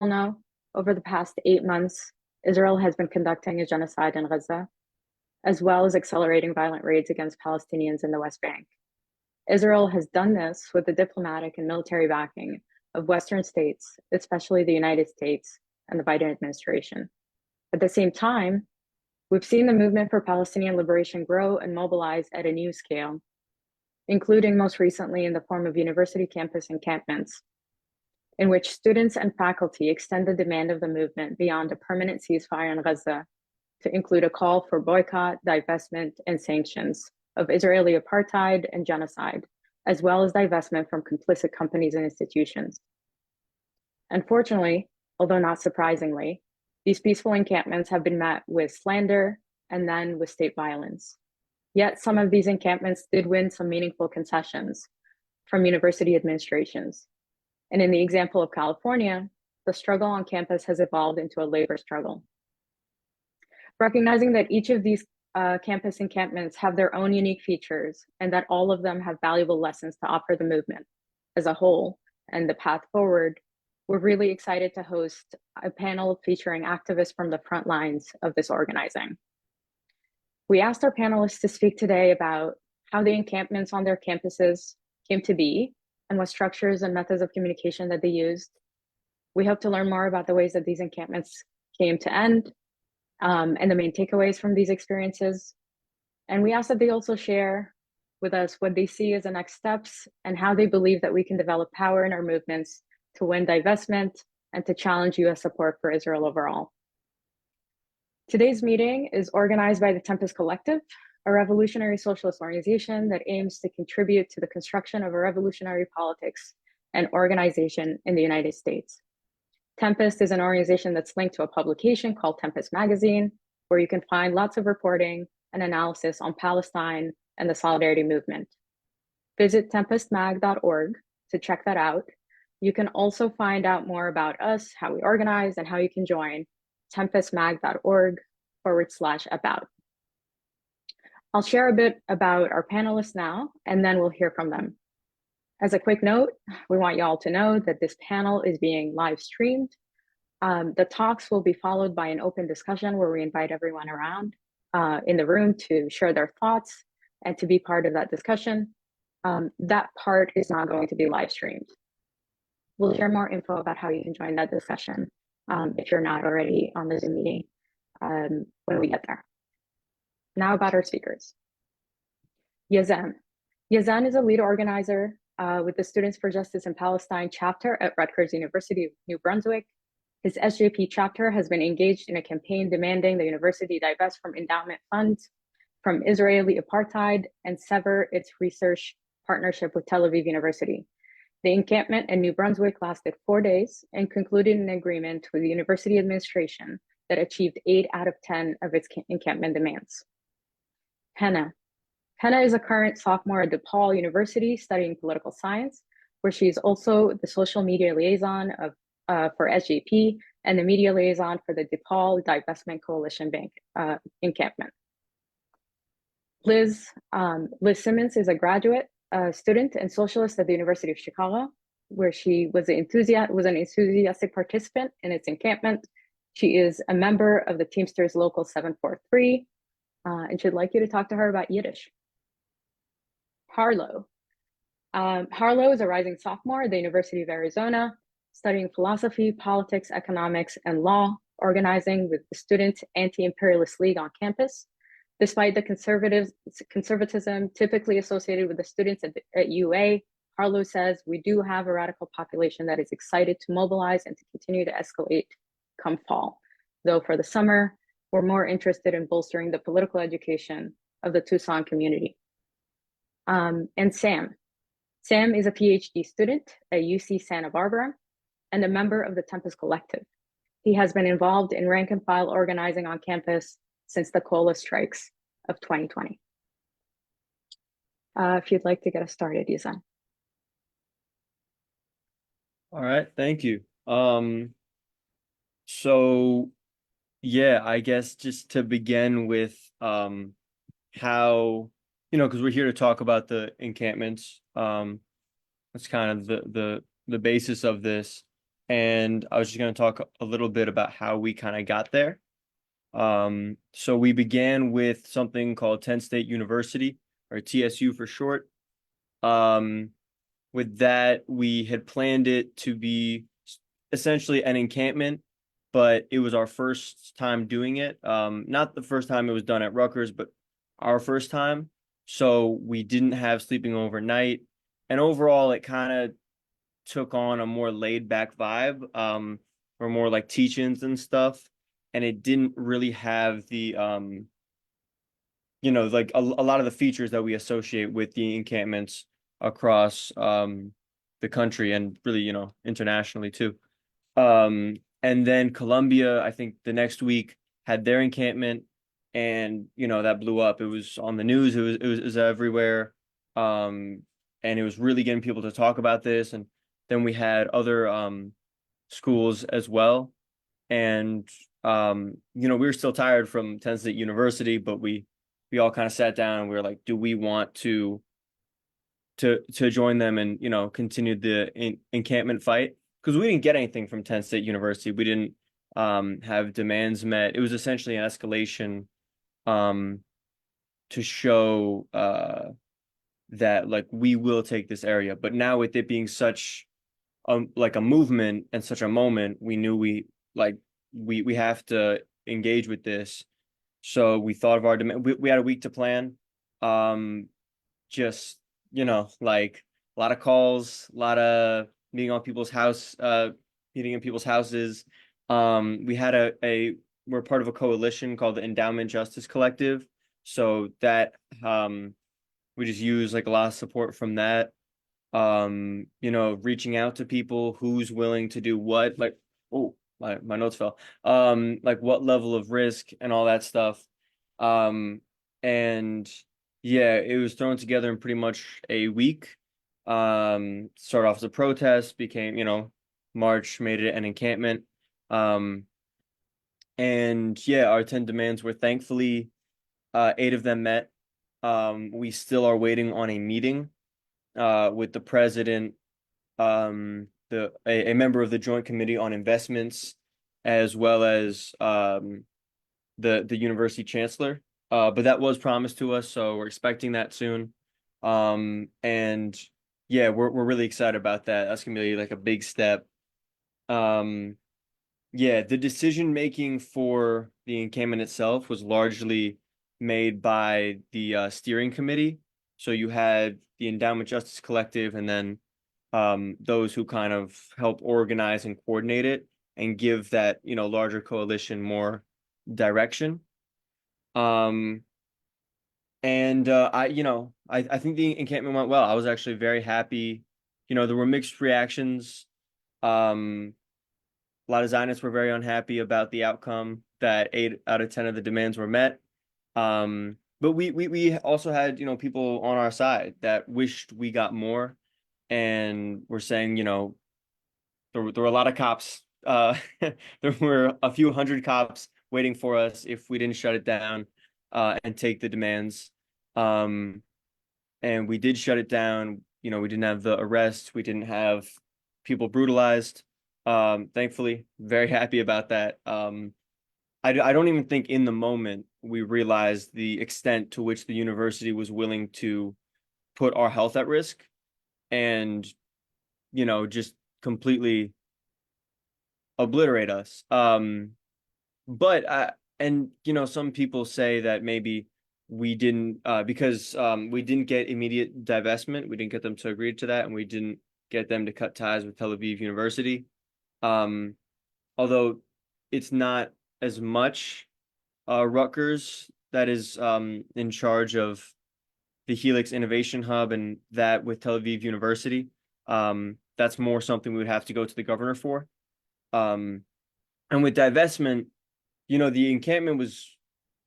know, over the past 8 months, Israel has been conducting a genocide in Gaza, as well as accelerating violent raids against Palestinians in the West Bank. Israel has done this with the diplomatic and military backing of Western states, especially the United States and the Biden administration. At the same time, we've seen the movement for Palestinian liberation grow and mobilize at a new scale, including most recently in the form of university campus encampments, in which students and faculty extend the demand of the movement beyond a permanent ceasefire in Gaza to include a call for boycott, divestment, and sanctions of Israeli apartheid and genocide, as well as divestment from complicit companies and institutions. Unfortunately, although not surprisingly, these peaceful encampments have been met with slander and then with state violence. Yet some of these encampments did win some meaningful concessions from university administrations. And in the example of California, the struggle on campus has evolved into a labor struggle. Recognizing that each of these campus encampments have their own unique features and that all of them have valuable lessons to offer the movement as a whole and the path forward, we're really excited to host a panel featuring activists from the front lines of this organizing. We asked our panelists to speak today about how the encampments on their campuses came to be and what structures and methods of communication that they used. We hope to learn more about the ways that these encampments came to end and the main takeaways from these experiences. And we ask that they also share with us what they see as the next steps and how they believe that we can develop power in our movements to win divestment and to challenge US support for Israel overall. Today's meeting is organized by the Tempest Collective, a revolutionary socialist organization that aims to contribute to the construction of a revolutionary politics and organization in the United States. Tempest is an organization that's linked to a publication called Tempest Magazine, where you can find lots of reporting and analysis on Palestine and the Solidarity Movement. Visit tempestmag.org to check that out. You can also find out more about us, how we organize, and how you can join tempestmag.org/about. I'll share a bit about our panelists now, and then we'll hear from them. As a quick note, we want you all to know that this panel is being live streamed. The talks will be followed by an open discussion where we invite everyone around in the room to share their thoughts and to be part of that discussion. That part is not going to be live streamed. We'll share more info about how you can join that discussion if you're not already on the Zoom meeting when we get there. Now about our speakers. Yazan. Yazan is a lead organizer with the Students for Justice in Palestine chapter at Rutgers University of New Brunswick. His SJP chapter has been engaged in a campaign demanding the university divest from endowment funds from Israeli apartheid and sever its research partnership with Tel Aviv University. The encampment in New Brunswick lasted 4 days and concluded an agreement with the university administration that achieved 8 out of 10 of its encampment demands. Hanna. Hanna is a current sophomore at DePaul University studying political science, where she is also the social media liaison for SJP and the media liaison for the DePaul Divestment Coalition Bank encampment. Liz Simmons is a graduate student and socialist at the University of Chicago, where she was an enthusiastic participant in its encampment. She is a member of the Teamsters Local 743, and she'd like you to talk to her about Yiddish. Harlow. Harlow is a rising sophomore at the University of Arizona, studying philosophy, politics, economics, and law, organizing with the Student Anti-Imperialist League on campus. Despite the conservatism typically associated with the students at UA, Harlow says, we do have a radical population that is excited to mobilize and to continue to escalate come fall. Though for the summer, we're more interested in bolstering the political education of the Tucson community. And Sam. Sam is a PhD student at UC Santa Barbara and a member of the Tempest Collective. He has been involved in rank and file organizing on campus since the COLA strikes of 2020. If you'd like to get us started, Yazan. All right, thank you. So yeah, I guess just to begin with how, because we're here to talk about the encampments. That's kind of the basis of this. and I was just going to talk a little bit about how we kind of got there. So we began with something called 10 State University, or TSU for short. Um, with that, we had planned it to be essentially an encampment, but it was our first time doing it. Not the first time it was done at Rutgers, but our first time. So we didn't have sleeping overnight. And overall, it kind of took on a more laid back vibe, or more like teach-ins and stuff. And it didn't really have the like a lot of the features that we associate with the encampments across the country and really, internationally too. And then Columbia, I think the next week had their encampment, and that blew up. It was on the news. It was everywhere. And it was really getting people to talk about this. And then we had other schools as well. And we were still tired from 10 State University, but we all kind of sat down and we were like, do we want to join them and continue the encampment fight? Because we didn't get anything from 10 State University. We didn't have demands met. It was essentially an escalation um, to show that like we will take this area. But now with it being such like a movement and such a moment, we knew we have to engage with this. So we thought of our demand. We had a week to plan. Just like a lot of calls, a lot of meeting on people's house, meeting in people's houses. We had we're part of a coalition called the Endowment Justice Collective. So that we just use like a lot of support from that. Reaching out to people who's willing to do what, like, oh, my notes fell. Like what level of risk and all that stuff. And yeah, it was thrown together in pretty much a week. Started off as a protest, became, March, made it an encampment. And yeah, our 10 demands were thankfully 8 of them met. We still are waiting on a meeting with the president, a member of the Joint Committee on Investments, as well as the university chancellor. But that was promised to us, so we're expecting that soon. And yeah, we're really excited about that. That's gonna be like a big step. Yeah, the decision making for the encampment itself was largely made by the steering committee. So you had the Endowment Justice Collective, and then those who kind of help organize and coordinate it and give that larger coalition more direction. Um, and I think the encampment went well. I was actually very happy. There were mixed reactions. Um, a lot of Zionists were very unhappy about the outcome that 8 out of 10 of the demands were met. But we also had people on our side that wished we got more, and were saying there were a lot of cops. There were a few hundred cops waiting for us if we didn't shut it down and take the demands. Um, and we did shut it down. We didn't have the arrest. We didn't have people brutalized. Thankfully, very happy about that. I don't even think in the moment we realized the extent to which the university was willing to put our health at risk and, just completely obliterate us. But and some people say that maybe we didn't because we didn't get immediate divestment. We didn't get them to agree to that, and we didn't get them to cut ties with Tel Aviv University. Um, Although it's not as much Rutgers that is in charge of the Helix Innovation Hub and that with Tel Aviv University. That's more something we would have to go to the governor for. Um, and with divestment, the encampment was,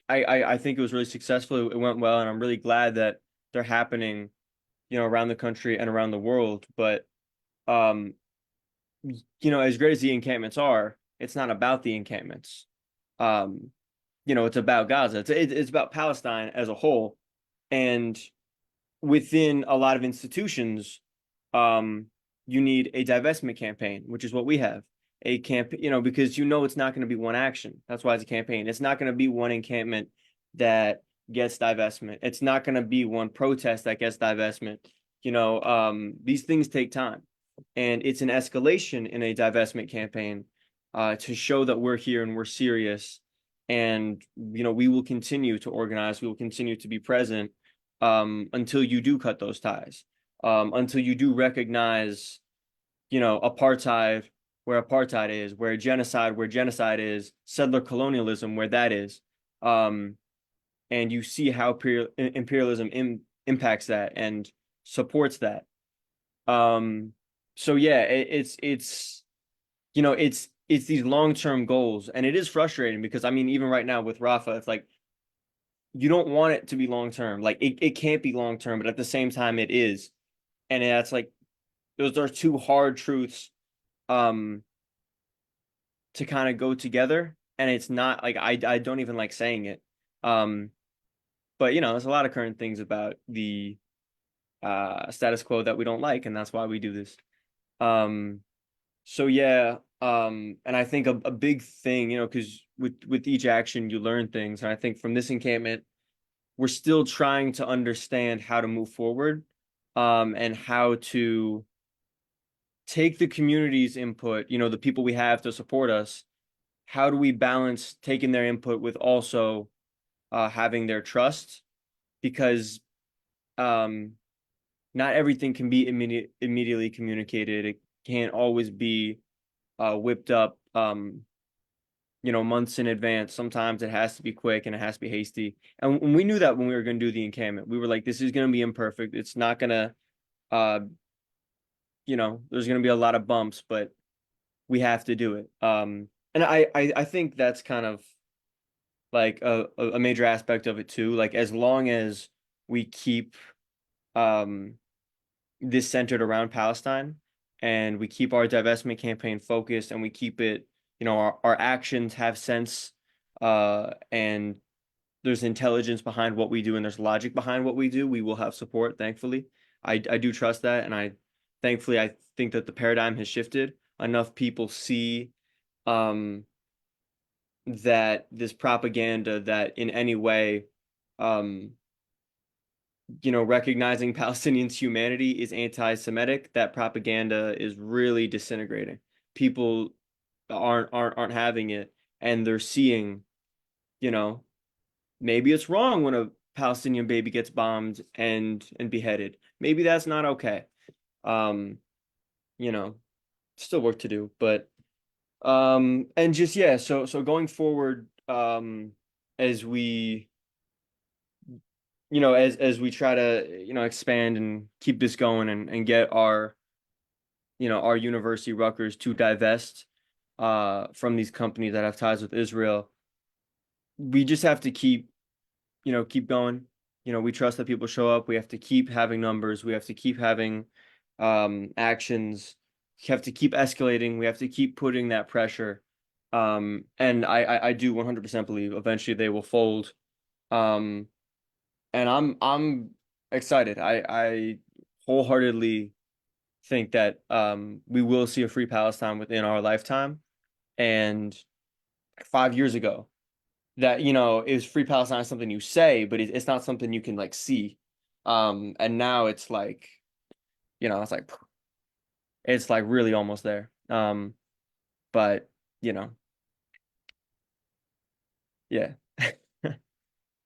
I think it was really successful. It went well, and I'm really glad that they're happening, around the country and around the world. But um, as great as the encampments are, it's not about the encampments. Um, it's about Gaza. It's about Palestine as a whole, and within a lot of institutions, um, you need a divestment campaign, which is what we have. A camp, because it's not going to be one action. That's why it's a campaign. It's not going to be one encampment that gets divestment. It's not going to be one protest that gets divestment. These things take time, and it's an escalation in a divestment campaign to show that we're here and we're serious. And we will continue to organize. We will continue to be present until you do cut those ties, until you do recognize, apartheid where apartheid is, where genocide is, settler colonialism where that is, and you see how imperialism impacts that and supports that. So yeah, it's these long-term goals, and it is frustrating because even right now with Rafa, it's like you don't want it to be long-term. Like it can't be long-term, but at the same time it is. And that's like those are two hard truths to kind of go together. And it's not like I don't even like saying it. But there's a lot of current things about the status quo that we don't like, and that's why we do this. So yeah, and I think a big thing, because with each action you learn things, and I think from this encampment we're still trying to understand how to move forward, and how to take the community's input, the people we have to support us. How do we balance taking their input with also having their trust? Because not everything can be immediately communicated. It can't always be whipped up, months in advance. Sometimes it has to be quick and it has to be hasty. And we knew that when we were going to do the encampment, we were like, this is going to be imperfect. It's not going to, there's going to be a lot of bumps, but we have to do it. And I think that's kind of like a major aspect of it too. Like as long as we keep this centered around Palestine, and we keep our divestment campaign focused, and we keep it, our actions have sense, and there's intelligence behind what we do, and there's logic behind what we do, we will have support, thankfully. I do trust that, and I think that the paradigm has shifted. Enough people see that this propaganda that in any way recognizing Palestinians' humanity is anti-Semitic, that propaganda is really disintegrating. People aren't having it, and they're seeing, maybe it's wrong when a Palestinian baby gets bombed and beheaded. Maybe that's not okay. Still work to do, but and just yeah, so going forward, as we as we try to, expand and keep this going and get our university, Rutgers, to divest from these companies that have ties with Israel, we just have to keep going. We trust that people show up. We have to keep having numbers. We have to keep having actions. We have to keep escalating. We have to keep putting that pressure. And I do 100% believe eventually they will fold. And I'm excited. I wholeheartedly think that we will see a free Palestine within our lifetime. And 5 years ago, that is free Palestine is something you say, but it's not something you can like see. And now it's like, it's like really almost there. But yeah.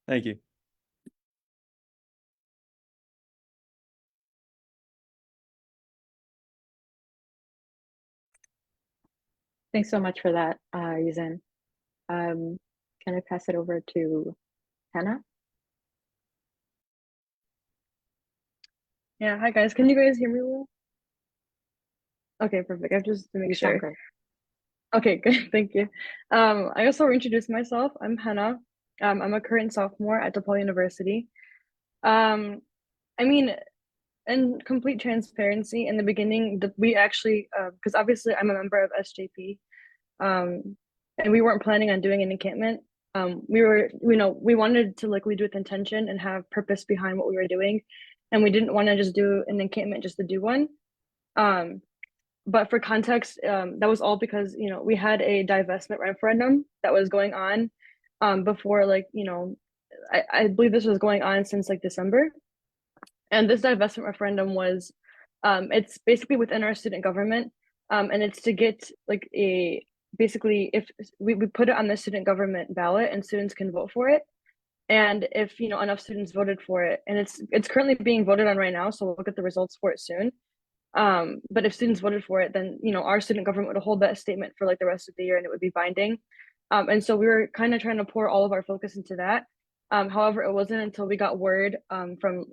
Thank you. Thanks so much for that, Yazan. Can I pass it over to Hanna? Yeah, hi guys. Can you guys hear me well? Okay, perfect. I just to make sure. Great. Okay, good. Thank you. I also introduce myself. I'm Hanna. I'm a current sophomore at DePaul University. Um, I mean, in complete transparency, in the beginning, we actually, because obviously I'm a member of SJP, and we weren't planning on doing an encampment. We wanted to like lead with intention and have purpose behind what we were doing, and we didn't want to just do an encampment just to do one. but for context, that was all because, we had a divestment referendum that was going on before, like, I believe this was going on since like December. And this divestment referendum was, it's basically within our student government, and it's to get like basically if we put it on the student government ballot and students can vote for it. And if, enough students voted for it, and it's currently being voted on right now, so we'll get the results for it soon. But if students voted for it, then, our student government would hold that statement for like the rest of the year and it would be binding. And so we were kind of trying to pour all of our focus into that. However, it wasn't until we got word from,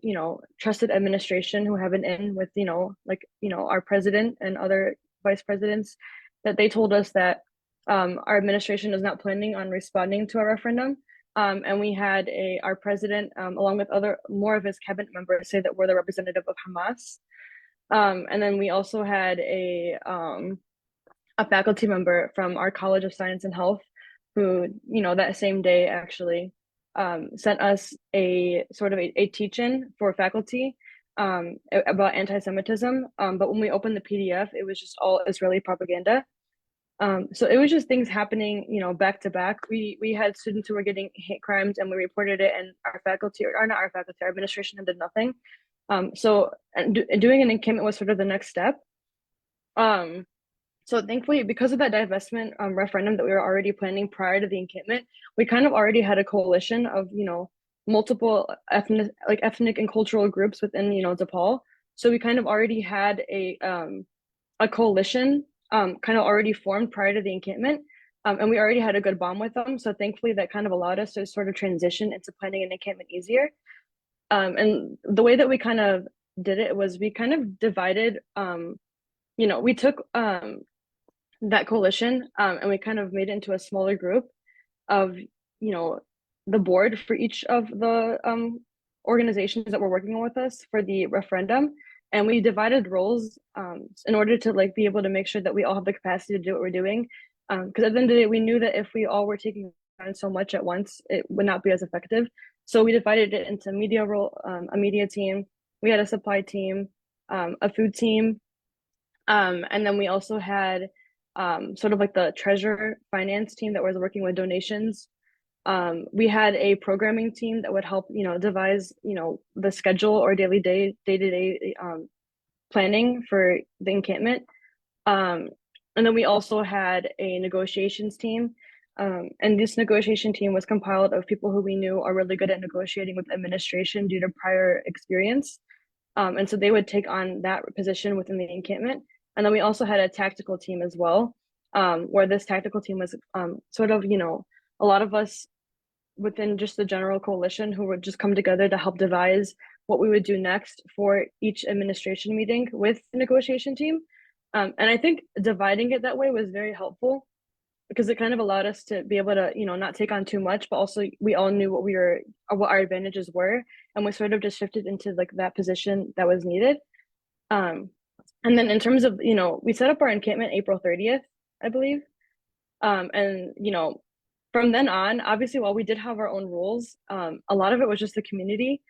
trusted administration who have an in with, our president and other vice presidents, that they told us that our administration is not planning on responding to our referendum. And we had our president, along with more of his cabinet members, say that we're the representative of Hamas. And then we also had a faculty member from our College of Science and Health who, that same day actually sent us a sort of a teach-in for faculty about anti-Semitism. But when we opened the PDF, it was just all Israeli propaganda. So it was just things happening, back to back. We had students who were getting hate crimes and we reported it, and our faculty, or not our faculty, our administration did nothing. So doing an encampment was sort of the next step. So thankfully, because of that divestment referendum that we were already planning prior to the encampment, we kind of already had a coalition of, multiple ethnic and cultural groups within, DePaul. So we kind of already had a coalition kind of already formed prior to the encampment. And we already had a good bond with them. So thankfully, that kind of allowed us to sort of transition into planning an encampment easier. And the way that we kind of did it was we kind of divided, we took that coalition and we kind of made it into a smaller group of, the board for each of the organizations that were working with us for the referendum. And we divided roles in order to like be able to make sure that we all have the capacity to do what we're doing. Because at the end of the day, we knew that if we all were taking on so much at once, it would not be as effective. So we divided it into media role, a media team. We had a supply team, a food team, and then we also had sort of like the treasurer finance team that was working with donations. We had a programming team that would help, devise, the schedule or day-to-day planning for the encampment. And then we also had a negotiations team. And this negotiation team was compiled of people who we knew are really good at negotiating with administration due to prior experience. And so they would take on that position within the encampment. And then we also had a tactical team as well, where this tactical team was sort of, a lot of us within just the general coalition who would just come together to help devise what we would do next for each administration meeting with the negotiation team. And I think dividing it that way was very helpful because it kind of allowed us to be able to, not take on too much, but also we all knew what our advantages were. And we sort of just shifted into like that position that was needed. And then in terms of, we set up our encampment April 30th, I believe. And, from then on, obviously, while we did have our own rules, a lot of it was just the community.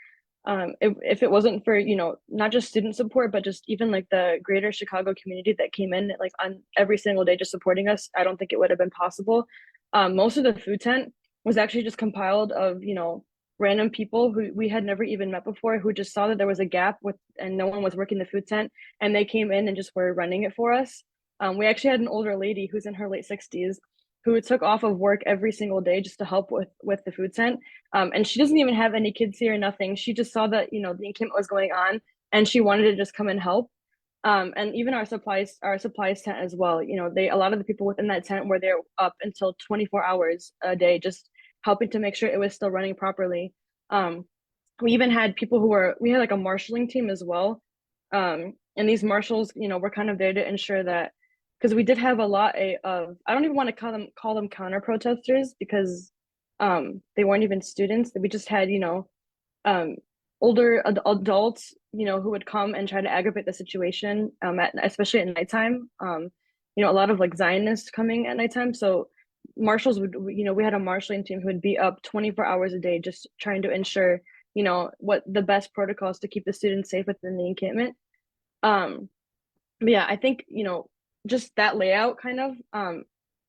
If it wasn't for, not just student support, but just even like the greater Chicago community that came in like on every single day just supporting us, I don't think it would have been possible. Most of the food tent was actually just compiled of, random people who we had never even met before, who just saw that there was a gap and no one was working the food tent, and they came in and just were running it for us. We actually had an older lady who's in her late 60s who took off of work every single day just to help with the food tent. And she doesn't even have any kids here or nothing. She just saw that, the encampment was going on and she wanted to just come and help. And even our supplies tent as well. A lot of the people within that tent were there up until 24 hours a day, just helping to make sure it was still running properly. We even had people we had like a marshalling team as well. And these marshals, were kind of there to ensure that, because we did have a lot of, I don't even want to call them counter protesters because they weren't even students. We just had, older adults, who would come and try to aggravate the situation, especially at nighttime. A lot of like Zionists coming at nighttime. So marshals we had a marshalling team who would be up 24 hours a day, just trying to ensure, what the best protocols to keep the students safe within the encampment. But yeah, I think, just that layout kind of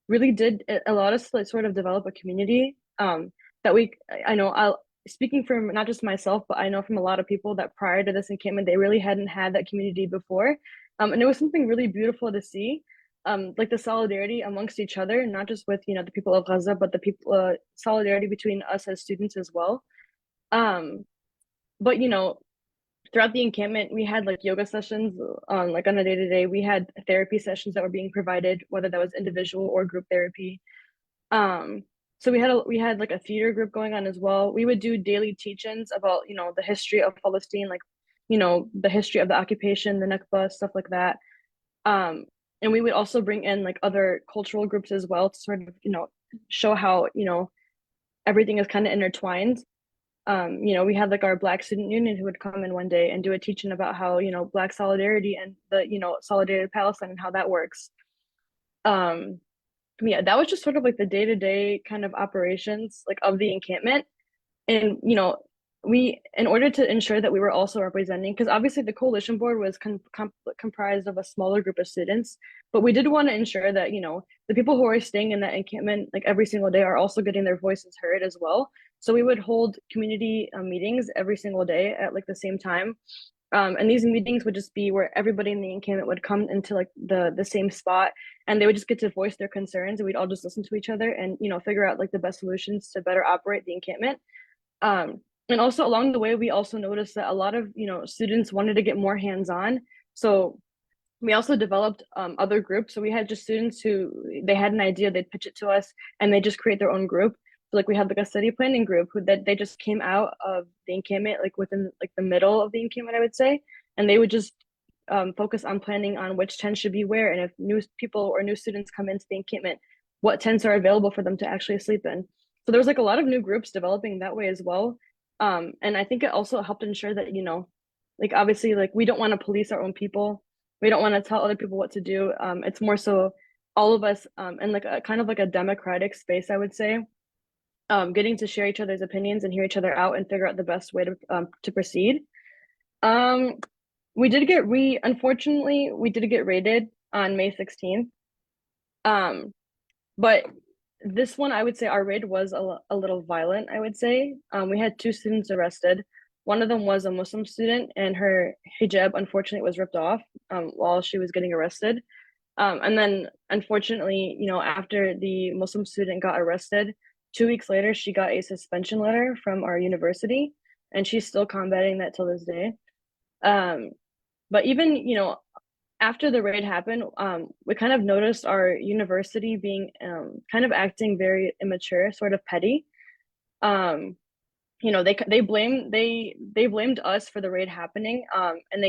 really did allow us to like, sort of develop a community that I know I'll speaking from not just myself, but I know from a lot of people that prior to this encampment, they really hadn't had that community before. And it was something really beautiful to see, like the solidarity amongst each other, not just with, you know, the people of Gaza, but the people, solidarity between us as students as well. Um, but, you know, throughout the encampment, we had like yoga sessions on like on a day-to-day. We had therapy sessions that were being provided, whether that was individual or group therapy. Um, so we had like a theater group going on as well. We would do daily teach-ins about, you know, the history of Palestine, like, you know, the history of the occupation, the Nakba, stuff like that. Um, and we would also bring in like other cultural groups as well to sort of, you know, show how, you know, everything is kind of intertwined. You know, we had like our Black student union who would come in one day and do a teaching about how, you know, Black solidarity and the, you know, solidarity with Palestine and how that works. Um, yeah, that was just sort of like the day-to-day kind of operations like of the encampment. And you know, we in order to ensure that we were also representing, because obviously the coalition board was comprised of a smaller group of students, but we did want to ensure that, you know, the people who are staying in that encampment like every single day are also getting their voices heard as well. So we would hold community meetings every single day at like the same time. And these meetings would just be where everybody in the encampment would come into like the same spot, and they would just get to voice their concerns, and we'd all just listen to each other and, you know, figure out like the best solutions to better operate the encampment. And also along the way, we also noticed that a lot of, you know, students wanted to get more hands-on. So we also developed other groups. So we had just students who they had an idea, they'd pitch it to us, and they just create their own group. So like we had like a study planning group who that they just came out of the encampment, like within like the middle of the encampment, I would say, and they would just focus on planning on which tents should be where, and if new people or new students come into the encampment, what tents are available for them to actually sleep in. So there was like a lot of new groups developing that way as well. And I think it also helped ensure that, you know, like obviously like we don't want to police our own people, we don't want to tell other people what to do. It's more so all of us in like a kind of like a democratic space, I would say, getting to share each other's opinions and hear each other out and figure out the best way to proceed. Um, we unfortunately we did get raided on May 16th. But this one, I would say our raid was a little violent, I would say. We had two students arrested. One of them was a Muslim student, and her hijab, unfortunately, was ripped off while she was getting arrested. And then, unfortunately, you know, after the Muslim student got arrested, 2 weeks later, she got a suspension letter from our university, and she's still combating that till this day. Um, but even, you know, after the raid happened, we kind of noticed our university being kind of acting very immature, sort of petty. Um, you know, they blamed us for the raid happening, and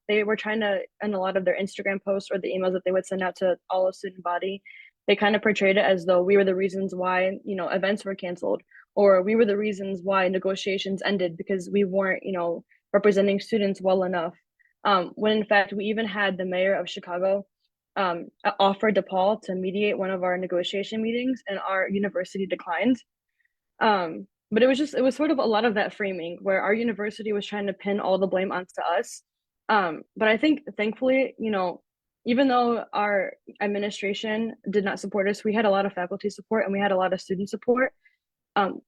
they were trying to, in a lot of their Instagram posts or the emails that they would send out to all of student body, they kind of portrayed it as though we were the reasons why, you know, events were canceled, or we were the reasons why negotiations ended because we weren't, you know, representing students well enough. When in fact we even had the mayor of Chicago offer DePaul to mediate one of our negotiation meetings, and our university declined. But it was sort of a lot of that framing where our university was trying to pin all the blame onto us. But I think thankfully, you know, even though our administration did not support us, we had a lot of faculty support and we had a lot of student support.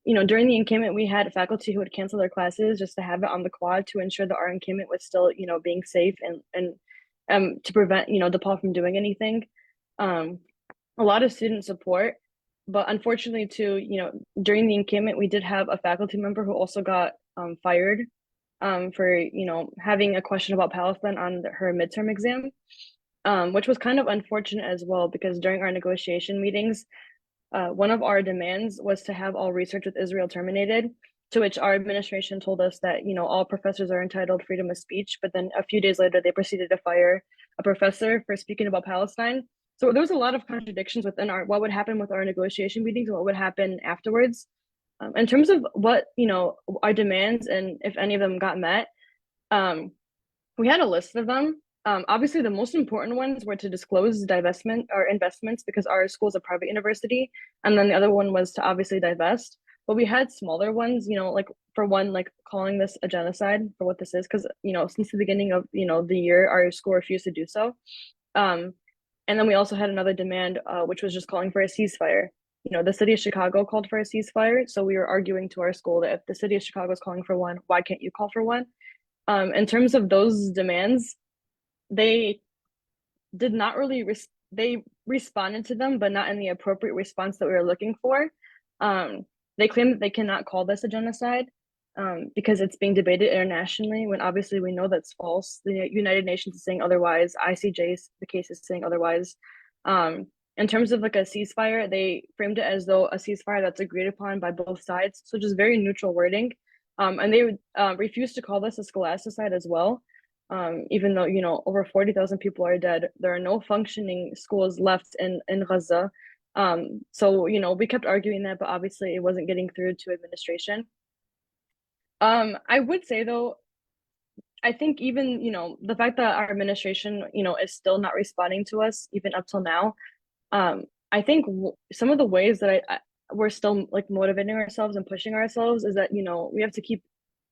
You know, during the encampment, we had faculty who would cancel their classes just to have it on the quad to ensure that our encampment was still, you know, being safe and to prevent, you know, DePaul from doing anything. A lot of student support, but unfortunately, too, you know, during the encampment, we did have a faculty member who also got fired for, you know, having a question about Palestine on her midterm exam, which was kind of unfortunate as well because during our negotiation meetings, one of our demands was to have all research with Israel terminated, to which our administration told us that, you know, all professors are entitled freedom of speech, but then a few days later they proceeded to fire a professor for speaking about Palestine. So there was a lot of contradictions within our what would happen with our negotiation meetings and what would happen afterwards. In terms of what, you know, our demands and if any of them got met, um, we had a list of them. Obviously, the most important ones were to disclose divestment or investments because our school is a private university, and then the other one was to obviously divest. But we had smaller ones, you know, like for one, like calling this a genocide for what this is, because you know, since the beginning of, you know, the year, our school refused to do so. Um, And then we also had another demand, which was just calling for a ceasefire. You know, the city of Chicago called for a ceasefire, so we were arguing to our school that if the city of Chicago is calling for one, why can't you call for one? In terms of those demands, they did not really they responded to them, but not in the appropriate response that we were looking for. They claim that they cannot call this a genocide because it's being debated internationally, when obviously we know that's false. The United Nations is saying otherwise. ICJ's the case is saying otherwise. In terms of like a ceasefire, they framed it as though a ceasefire that's agreed upon by both sides, so just very neutral wording. And they refused to call this a scholasticide as well. Even though, you know, over 40,000 people are dead, there are no functioning schools left in Gaza. So, you know, we kept arguing that, but obviously it wasn't getting through to administration. I would say though, I think even, you know, the fact that our administration, you know, is still not responding to us even up till now, I think some of the ways that we're still like motivating ourselves and pushing ourselves is that, you know, we have to keep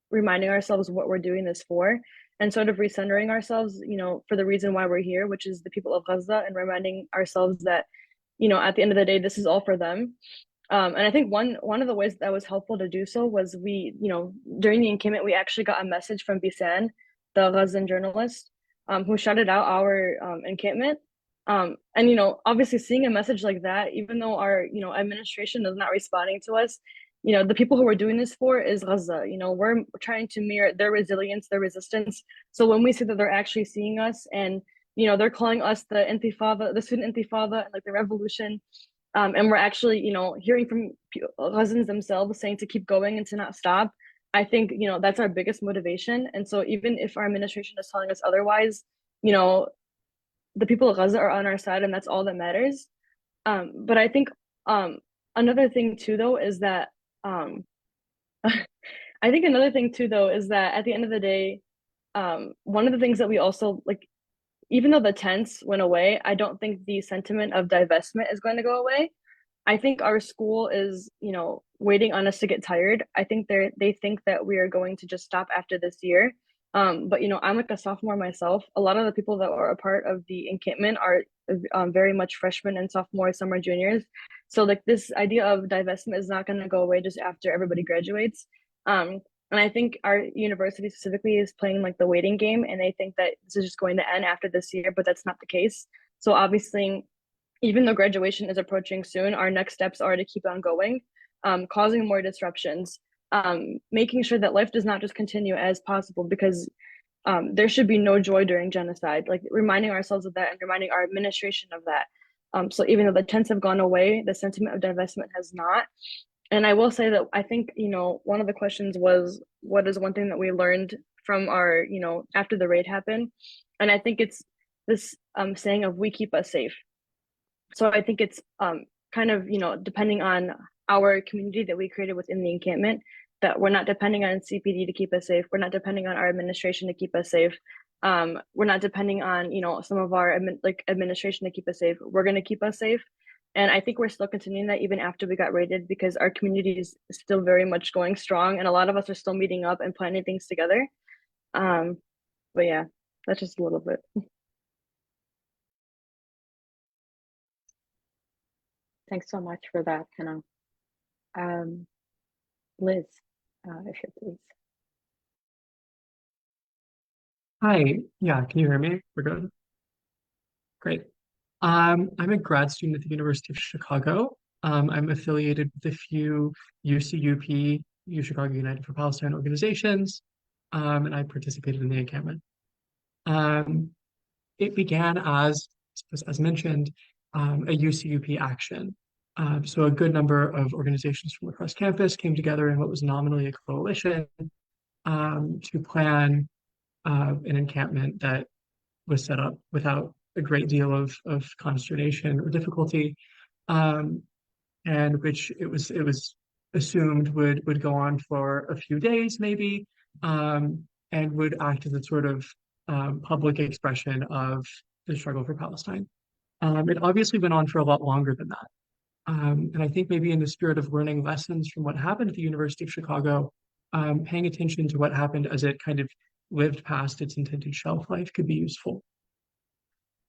reminding ourselves what we're doing this for, and sort of recentering ourselves, you know, for the reason why we're here, which is the people of Gaza, and reminding ourselves that, you know, at the end of the day, this is all for them. And I think one of the ways that was helpful to do so was we, you know, during the encampment, we actually got a message from Bisan, the Gazan journalist, who shouted out our encampment. And, you know, obviously seeing a message like that, even though our, you know, administration is not responding to us, you know, the people who we're doing this for is Gaza. You know, we're trying to mirror their resilience, their resistance. So when we see that they're actually seeing us, and, you know, they're calling us the intifada, the student intifada, and like the revolution, and we're actually, you know, hearing from Gazans themselves saying to keep going and to not stop, I think, you know, that's our biggest motivation. And so even if our administration is telling us otherwise, you know, the people of Gaza are on our side, and that's all that matters. But I think another thing too, though, is that I think another thing too, though, is that at the end of the day, one of the things that we also like, even though the tents went away, I don't think the sentiment of divestment is going to go away. I think our school is, you know, waiting on us to get tired. I think they think that we are going to just stop after this year. But you know, I'm like a sophomore myself. A lot of the people that are a part of the encampment are very much freshmen and sophomores, some are juniors. So like this idea of divestment is not going to go away just after everybody graduates. And I think our university specifically is playing like the waiting game, and they think that this is just going to end after this year, but that's not the case. So obviously, even though graduation is approaching soon, our next steps are to keep on going, causing more disruptions, making sure that life does not just continue as possible, because there should be no joy during genocide, like reminding ourselves of that and reminding our administration of that. So even though the tents have gone away, the sentiment of divestment has not. And I will say that I think, you know, one of the questions was, what is one thing that we learned from our, you know, after the raid happened? And I think it's this saying of "we keep us safe." So I think it's kind of, you know, depending on our community that we created within the encampment, that we're not depending on CPD to keep us safe. We're not depending on our administration to keep us safe. We're not depending on, you know, some of our administration to keep us safe. We're going to keep us safe. And I think we're still continuing that even after we got raided, because our community is still very much going strong, and a lot of us are still meeting up and planning things together. But yeah, that's just a little bit. Thanks so much for that, Hanna. Liz, if you please. Hi, yeah, can you hear me? We're good. Great. I'm a grad student at the University of Chicago. I'm affiliated with a few UCUP, U Chicago United for Palestine organizations, and I participated in the encampment. It began as mentioned, a UCUP action. So a good number of organizations from across campus came together in what was nominally a coalition to plan an encampment that was set up without a great deal of consternation or difficulty, and which it was assumed would go on for a few days maybe, and would act as a sort of public expression of the struggle for Palestine. It obviously went on for a lot longer than that. And I think maybe in the spirit of learning lessons from what happened at the University of Chicago, paying attention to what happened as it kind of lived past its intended shelf life could be useful.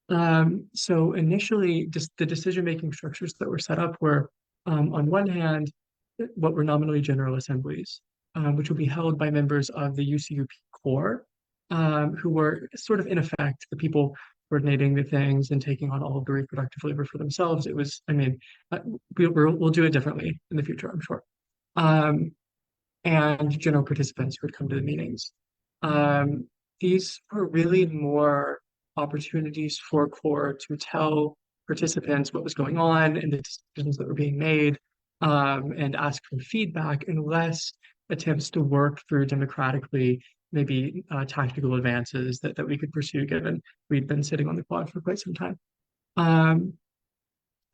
So initially, just the decision-making structures that were set up were, on one hand, what were nominally general assemblies, which would be held by members of the UCUP core, who were sort of in effect the people coordinating the things and taking on all of the reproductive labor for themselves. It was, I mean, we'll do it differently in the future, I'm sure. And general participants who would come to the meetings. Um, these were really more opportunities for core to tell participants what was going on and the decisions that were being made, and ask for feedback, and less attempts to work through democratically maybe tactical advances that we could pursue, given we'd been sitting on the quad for quite some time. Um,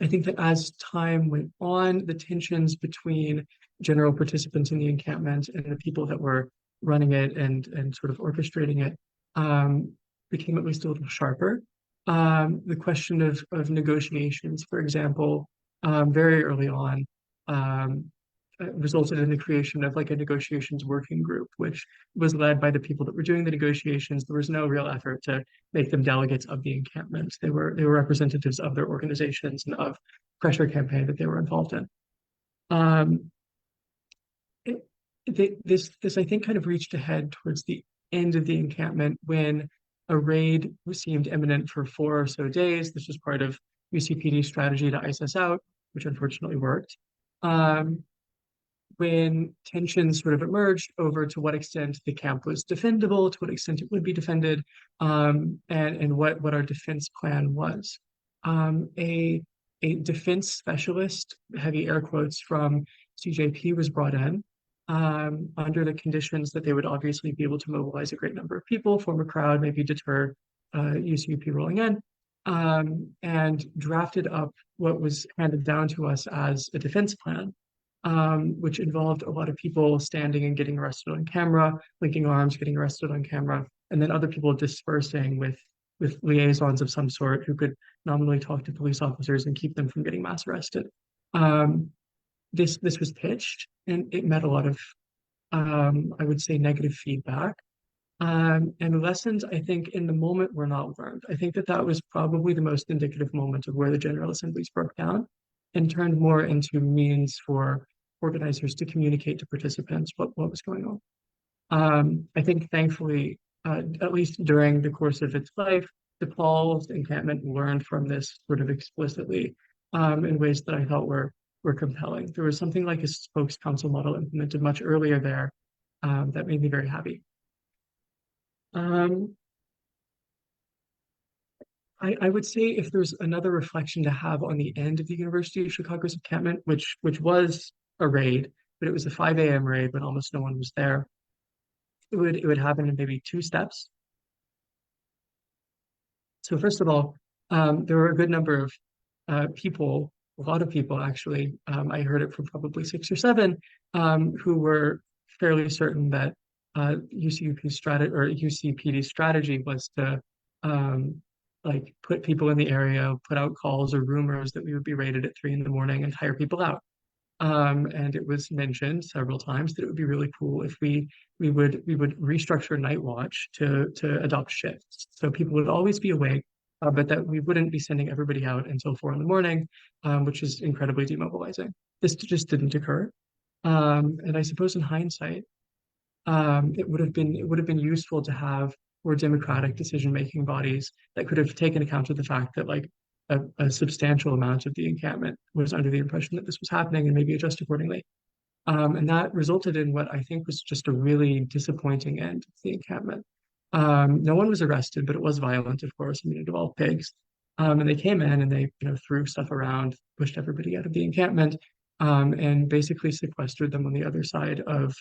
I think that as time went on, the tensions between general participants in the encampment and the people that were running it and sort of orchestrating it, became at least a little sharper. The question of negotiations, for example, very early on, um, resulted in the creation of like a negotiations working group, which was led by the people that were doing the negotiations. There was no real effort to make them delegates of the encampment. They were representatives of their organizations and of pressure campaign that they were involved in. Um, this I think kind of reached a head towards the end of the encampment when a raid seemed imminent for 4 or so days. This was part of UCPD's strategy to ice us out, which unfortunately worked. Um, when tensions sort of emerged over to what extent the camp was defendable, to what extent it would be defended, and what our defense plan was. A defense specialist, heavy air quotes, from CJP was brought in, under the conditions that they would obviously be able to mobilize a great number of people, form a crowd, maybe deter UCUP rolling in, and drafted up what was handed down to us as a defense plan, which involved a lot of people standing and getting arrested on camera, linking arms, getting arrested on camera, and then other people dispersing with liaisons of some sort who could nominally talk to police officers and keep them from getting mass arrested. This was pitched, and it met a lot of, I would say, negative feedback. And lessons, I think, in the moment were not learned. I think that was probably the most indicative moment of where the General Assemblies broke down and turned more into means for organizers to communicate to participants what was going on. I think, thankfully, at least during the course of its life, DePaul's encampment learned from this sort of explicitly, in ways that I thought were compelling. There was something like a spokes council model implemented much earlier there, that made me very happy. I would say if there's another reflection to have on the end of the University of Chicago's encampment, which was a raid, but it was a 5 a.m. raid when almost no one was there. It would happen in maybe 2 steps. So first of all, there were a good number of people, a lot of people actually. I heard it from probably 6 or 7, who were fairly certain that UCUP's strategy or UCPD's strategy was to like put people in the area, put out calls or rumors that we would be raided at 3 in the morning and hire people out. And it was mentioned several times that it would be really cool if we would restructure Night Watch to adopt shifts, so people would always be awake, but that we wouldn't be sending everybody out until 4 in the morning, which is incredibly demobilizing. This just didn't occur, and I suppose in hindsight, it would have been useful to have more democratic decision-making bodies that could have taken account of the fact that like a substantial amount of the encampment was under the impression that this was happening and maybe adjust accordingly. And that resulted in what I think was just a really disappointing end to the encampment. No one was arrested, but it was violent, of course. I mean, it involved pigs. And they came in and they, threw stuff around, pushed everybody out of the encampment, and basically sequestered them on the other side of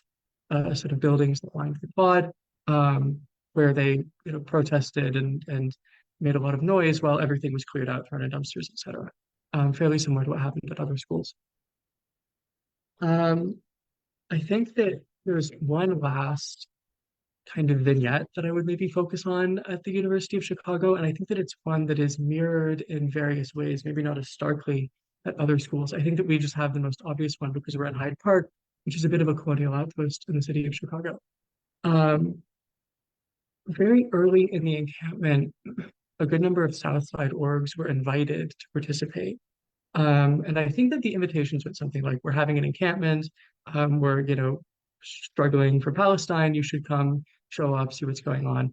a set of buildings that lined the quad, where they, protested and made a lot of noise while everything was cleared out, thrown in dumpsters, etc. Fairly similar to what happened at other schools. I think that there's one last kind of vignette that I would maybe focus on at the University of Chicago, and I think that it's one that is mirrored in various ways, maybe not as starkly at other schools. I think that we just have the most obvious one because we're at Hyde Park, which is a bit of a colonial outpost in the city of Chicago. Very early in the encampment, a good number of Southside orgs were invited to participate. And I think that the invitations went something like, we're having an encampment, we're, struggling for Palestine, you should come, show up, see what's going on.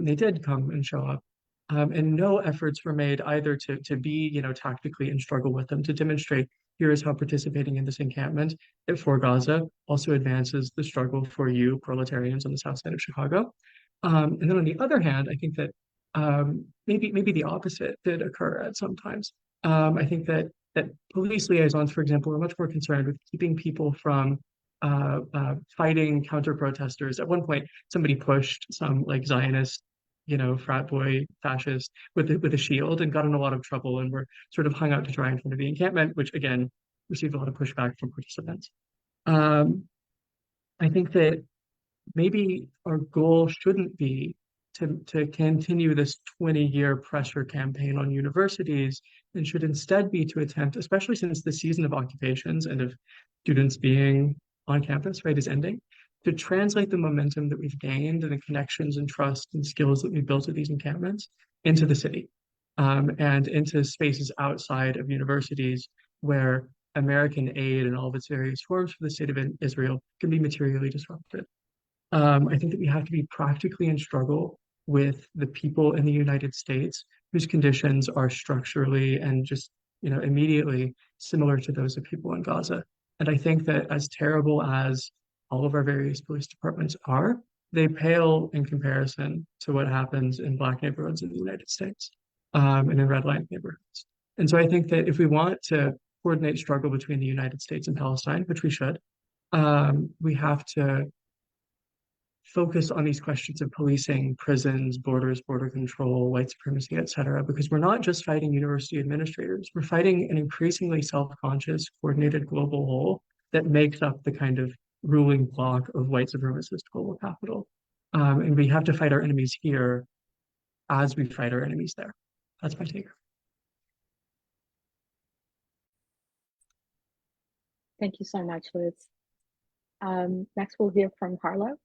They did come and show up. And no efforts were made either to be, tactically and struggle with them, to demonstrate here is how participating in this encampment for Gaza also advances the struggle for you proletarians on the south side of Chicago. And then on the other hand, I think that maybe the opposite did occur at some times. I think that police liaisons, for example, are much more concerned with keeping people from fighting counter protesters. At one point, somebody pushed some like Zionist, frat boy fascist with a shield and got in a lot of trouble and were sort of hung out to dry in front of the encampment, which again received a lot of pushback from participants. Um, I think that maybe our goal shouldn't be to continue this 20-year pressure campaign on universities and should instead be to attempt, especially since the season of occupations and of students being on campus, right, is ending, to translate the momentum that we've gained and the connections and trust and skills that we've built at these encampments into the city, and into spaces outside of universities where American aid in all of its various forms for the state of Israel can be materially disrupted. I think that we have to be practically in struggle with the people in the United States whose conditions are structurally and just, immediately similar to those of people in Gaza. And I think that as terrible as all of our various police departments are, they pale in comparison to what happens in Black neighborhoods in the United States, and in red line neighborhoods. And so I think that if we want to coordinate struggle between the United States and Palestine, which we should, we have to focus on these questions of policing, prisons, borders, border control, white supremacy, et cetera, because we're not just fighting university administrators. We're fighting an increasingly self-conscious, coordinated global whole that makes up the kind of ruling bloc of white supremacist global capital. And we have to fight our enemies here as we fight our enemies there. That's my take. Thank you so much, Liz. Next, we'll hear from Harlow.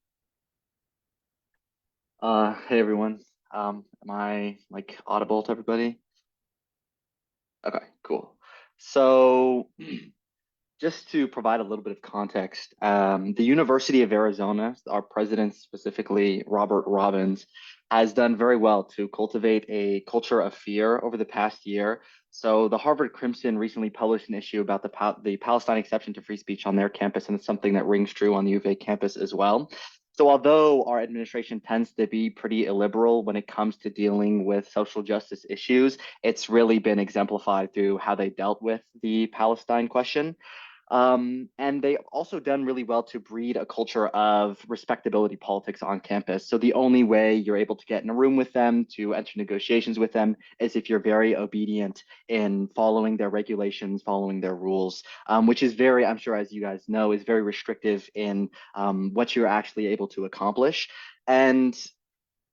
Hey everyone. Am I like audible to everybody? Okay, cool. So just to provide a little bit of context, the University of Arizona, our president specifically, Robert Robbins, has done very well to cultivate a culture of fear over the past year. So the Harvard Crimson recently published an issue about the Palestine exception to free speech on their campus, and it's something that rings true on the U of A campus as well. So although our administration tends to be pretty illiberal when it comes to dealing with social justice issues, it's really been exemplified through how they dealt with the Palestine question. And they also done really well to breed a culture of respectability politics on campus. So the only way you're able to get in a room with them, to enter negotiations with them, is if you're very obedient in following their regulations, following their rules, which is very, I'm sure as you guys know, is very restrictive in what you're actually able to accomplish. And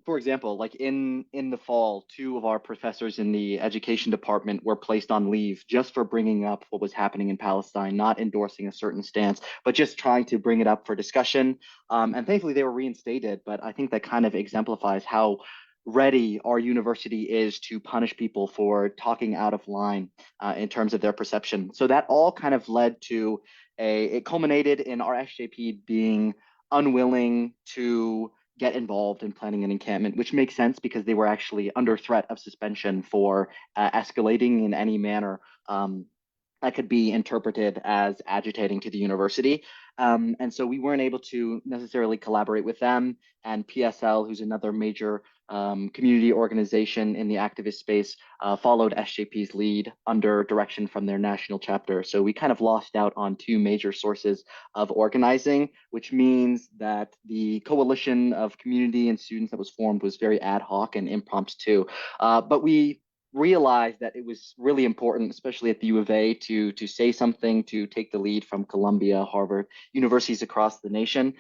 for example, like in the fall, two of our professors in the education department were placed on leave just for bringing up what was happening in Palestine, not endorsing a certain stance, but just trying to bring it up for discussion. And thankfully they were reinstated, but I think that kind of exemplifies how ready our university is to punish people for talking out of line in terms of their perception. So that all kind of led to it culminated in our SJP being unwilling to get involved in planning an encampment, which makes sense because they were actually under threat of suspension for escalating in any manner that could be interpreted as agitating to the university. And so we weren't able to necessarily collaborate with them. And PSL, who's another major community organization in the activist space, followed SJP's lead under direction from their national chapter. So we kind of lost out on two major sources of organizing, which means that the coalition of community and students that was formed was very ad hoc and impromptu. But we realized that it was really important, especially at the U of A, to say something, to take the lead from Columbia, Harvard, universities across the nation,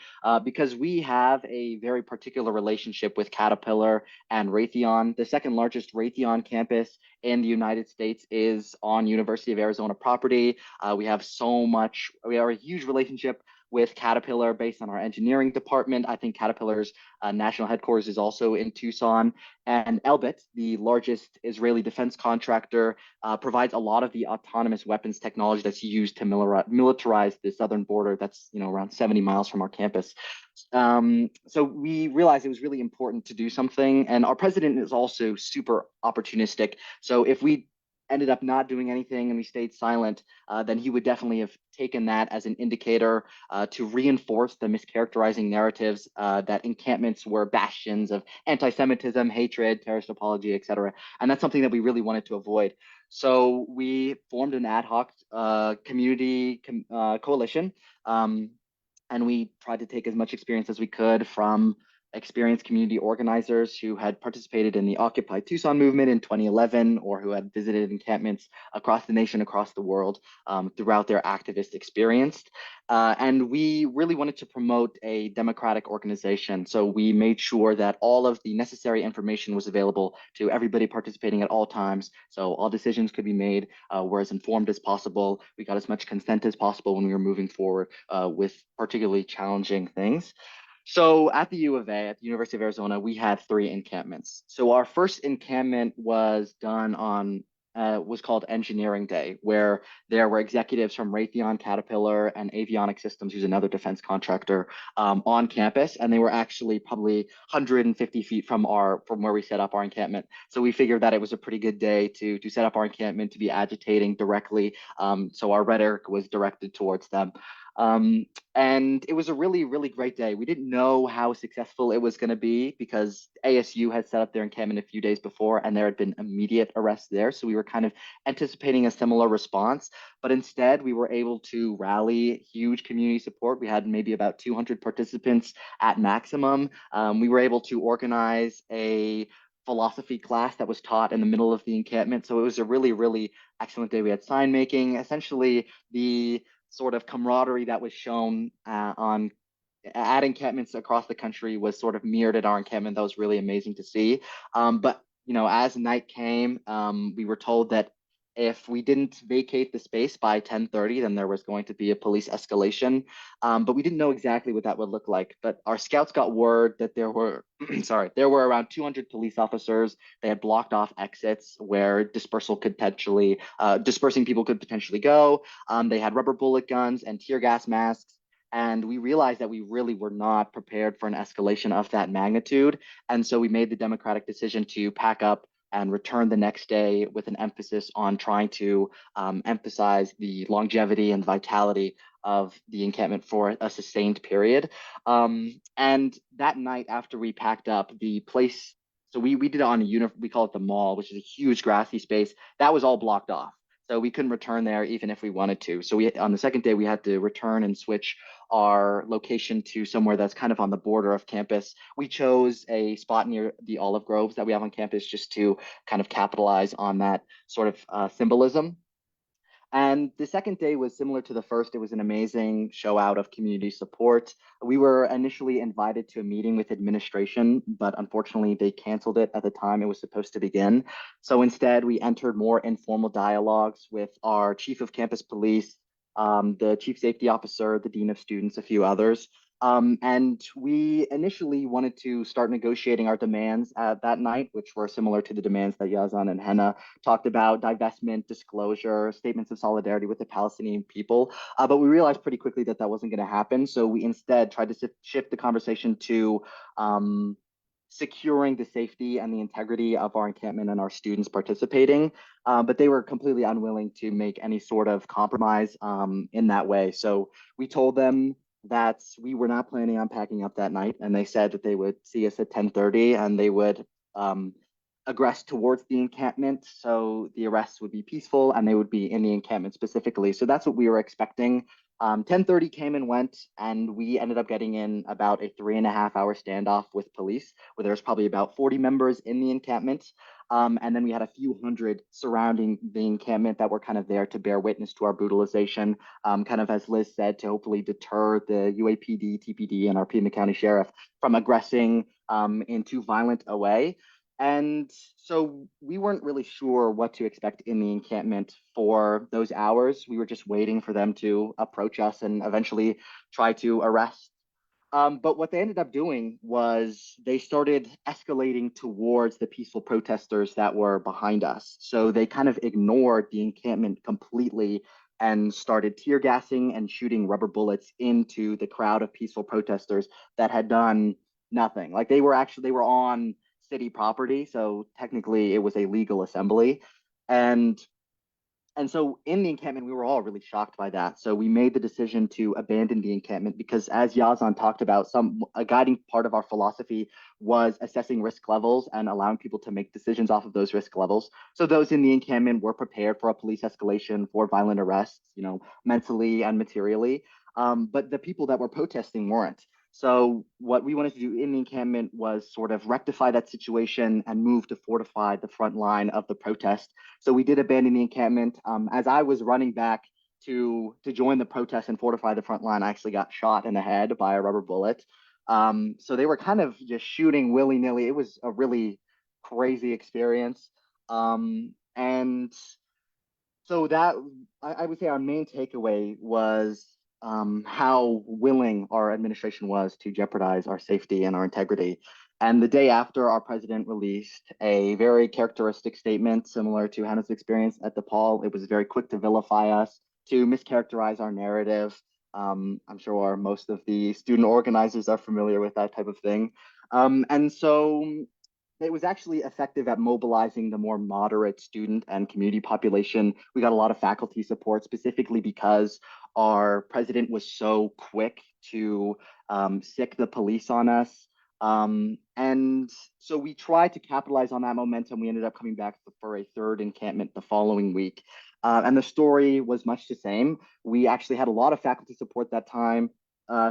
because we have a very particular relationship with Caterpillar and Raytheon. The second largest Raytheon campus in the United States is on University of Arizona property. We have a huge relationship with Caterpillar based on our engineering department. I think Caterpillar's national headquarters is also in Tucson. And Elbit, the largest Israeli defense contractor, provides a lot of the autonomous weapons technology that's used to militarize the southern border. That's around 70 miles from our campus. So we realized it was really important to do something. And our president is also super opportunistic. So if we ended up not doing anything and we stayed silent, then he would definitely have taken that as an indicator to reinforce the mischaracterizing narratives that encampments were bastions of anti-Semitism, hatred, terrorist apology, etc. And that's something that we really wanted to avoid. So we formed an ad hoc community coalition, and we tried to take as much experience as we could from experienced community organizers who had participated in the Occupy Tucson movement in 2011 or who had visited encampments across the nation, across the world throughout their activist experience. And we really wanted to promote a democratic organization. So we made sure that all of the necessary information was available to everybody participating at all times. So all decisions could be made, were as informed as possible. We got as much consent as possible when we were moving forward with particularly challenging things. So at the U of A, at the University of Arizona, we had 3 encampments. So our first encampment was done on was called Engineering Day, where there were executives from Raytheon, Caterpillar, and Avionics Systems, who's another defense contractor, on campus, and they were actually probably 150 feet from where we set up our encampment. So we figured that it was a pretty good day to set up our encampment, to be agitating directly. So our rhetoric was directed towards them. And it was a really, really great day. We didn't know how successful it was going to be because ASU had set up their encampment a few days before and there had been immediate arrests there. So we were kind of anticipating a similar response, but instead we were able to rally huge community support. We had maybe about 200 participants at maximum. We were able to organize a philosophy class that was taught in the middle of the encampment. So it was a really, really excellent day. We had sign making, essentially the sort of camaraderie that was shown at encampments across the country was sort of mirrored at our encampment. That was really amazing to see. But as night came, we were told that if we didn't vacate the space by 10:30, then there was going to be a police escalation. But we didn't know exactly what that would look like. But our scouts got word that there were, there were around 200 police officers. They had blocked off exits where dispersing people could potentially go. They had rubber bullet guns and tear gas masks. And we realized that we really were not prepared for an escalation of that magnitude. And so we made the democratic decision to pack up and return the next day with an emphasis on trying to emphasize the longevity and vitality of the encampment for a sustained period. And that night after we packed up, the place, so we did it on we call it the mall, which is a huge grassy space, that was all blocked off. So we couldn't return there even if we wanted to. So on the second day, we had to return and switch our location to somewhere that's kind of on the border of campus. We chose a spot near the olive groves that we have on campus just to kind of capitalize on that sort of symbolism. And the second day was similar to the first. It was an amazing show out of community support. We were initially invited to a meeting with administration, but unfortunately they canceled it at the time it was supposed to begin. So instead, we entered more informal dialogues with our chief of campus police, the chief safety officer, the dean of students, a few others. And we initially wanted to start negotiating our demands that night, which were similar to the demands that Yazan and Hanna talked about: divestment, disclosure, statements of solidarity with the Palestinian people. But we realized pretty quickly that that wasn't going to happen. So we instead tried to shift the conversation to securing the safety and the integrity of our encampment and our students participating. But they were completely unwilling to make any sort of compromise in that way. So we told them that we were not planning on packing up that night, and they said that they would see us at 10:30 and they would aggress towards the encampment. So the arrests would be peaceful and they would be in the encampment specifically. So that's what we were expecting. 10:30 came and went, and we ended up getting in about a 3.5-hour standoff with police, where there was probably about 40 members in the encampment. And then we had a few hundred surrounding the encampment that were kind of there to bear witness to our brutalization, kind of, as Liz said, to hopefully deter the UAPD, TPD, and our Pima County Sheriff from aggressing in too violent a way. And so we weren't really sure what to expect in the encampment for those hours. We were just waiting for them to approach us and eventually try to arrest. But what they ended up doing was they started escalating towards the peaceful protesters that were behind us. So they kind of ignored the encampment completely and started tear gassing and shooting rubber bullets into the crowd of peaceful protesters that had done nothing. Like they were on city property, so technically it was a legal assembly. And and so in the encampment, we were all really shocked by that. So we made the decision to abandon the encampment because, as Yazan talked about, a guiding part of our philosophy was assessing risk levels and allowing people to make decisions off of those risk levels. So those in the encampment were prepared for a police escalation, for violent arrests, mentally and materially. But the people that were protesting weren't. So what we wanted to do in the encampment was sort of rectify that situation and move to fortify the front line of the protest. So we did abandon the encampment. As I was running back to join the protest and fortify the front line, I actually got shot in the head by a rubber bullet. So they were kind of just shooting willy nilly. It was a really crazy experience. And so that I would say our main takeaway was how willing our administration was to jeopardize our safety and our integrity. And the day after, our president released a very characteristic statement similar to Hanna's experience at DePaul. It was very quick to vilify us, to mischaracterize our narrative. I'm sure most of the student organizers are familiar with that type of thing. And so it was actually effective at mobilizing the more moderate student and community population. We got a lot of faculty support, specifically because our president was so quick to sick the police on us. And so we tried to capitalize on that momentum. We ended up coming back for a third encampment the following week. And the story was much the same. We actually had a lot of faculty support that time.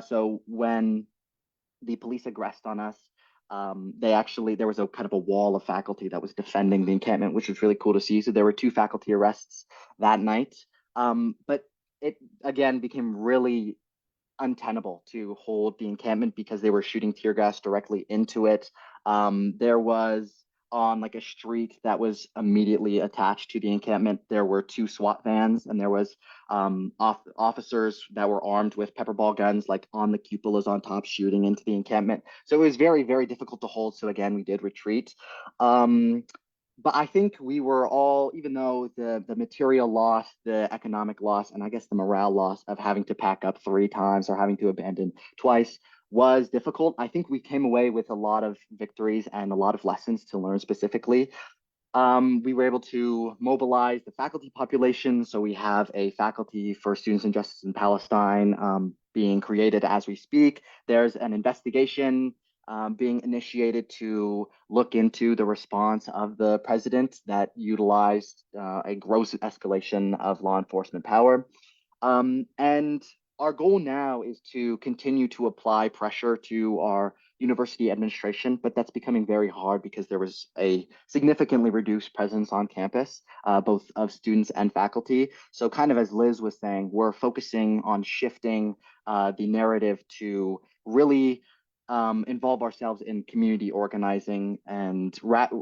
So when the police aggressed on us, there was a kind of a wall of faculty that was defending the encampment, which was really cool to see. So there were 2 faculty arrests that night. But it again became really untenable to hold the encampment because they were shooting tear gas directly into it. There was on like a street that was immediately attached to the encampment. There were 2 SWAT vans, and there was officers that were armed with pepper ball guns, like on the cupolas on top, shooting into the encampment. So it was very, very difficult to hold. So again, we did retreat. But I think we were all, even though the material loss, the economic loss, and I guess the morale loss of having to pack up 3 times or having to abandon twice was difficult. I think we came away with a lot of victories and a lot of lessons to learn specifically. We were able to mobilize the faculty population. So we have a faculty for students in justice in Palestine being created as we speak. There's an investigation being initiated to look into the response of the president that utilized a gross escalation of law enforcement power. And our goal now is to continue to apply pressure to our university administration, but that's becoming very hard because there was a significantly reduced presence on campus, both of students and faculty. So kind of as Liz was saying, we're focusing on shifting the narrative to really involve ourselves in community organizing, and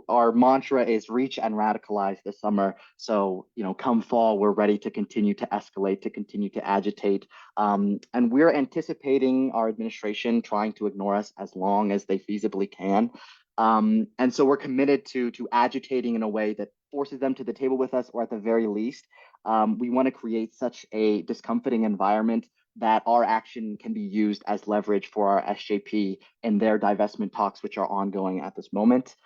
our mantra is reach and radicalize this summer. So, come fall, we're ready to continue to escalate, to continue to agitate. And we're anticipating our administration trying to ignore us as long as they feasibly can. And so we're committed to agitating in a way that forces them to the table with us, or at the very least, we want to create such a discomforting environment that our action can be used as leverage for our SJP in their divestment talks, which are ongoing at this moment.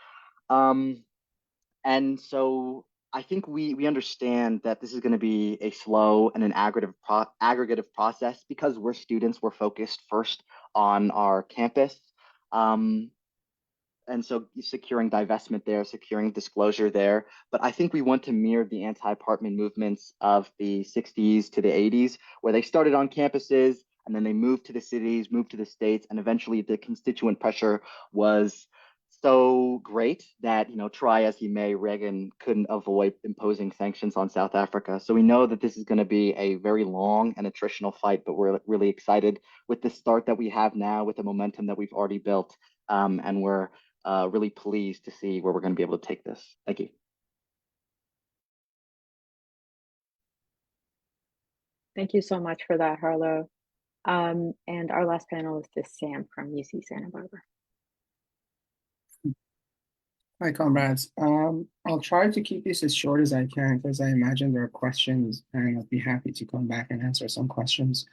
And so I think we understand that this is going to be a slow and an aggregative process because we're students. We're focused first on our campus. And so securing divestment there, securing disclosure there. But I think we want to mirror the anti-apartment movements of the 60s to the 80s, where they started on campuses and then they moved to the cities, moved to the states, and eventually the constituent pressure was so great that, try as he may, Reagan couldn't avoid imposing sanctions on South Africa. So we know that this is going to be a very long and attritional fight, but we're really excited with the start that we have now, with the momentum that we've already built. And we're really pleased to see where we're going to be able to take this. Thank you. Thank you so much for that, Harlow. And our last panelist is Sam from UC Santa Barbara. Hi, comrades. I'll try to keep this as short as I can because I imagine there are questions and I'll be happy to come back and answer some questions.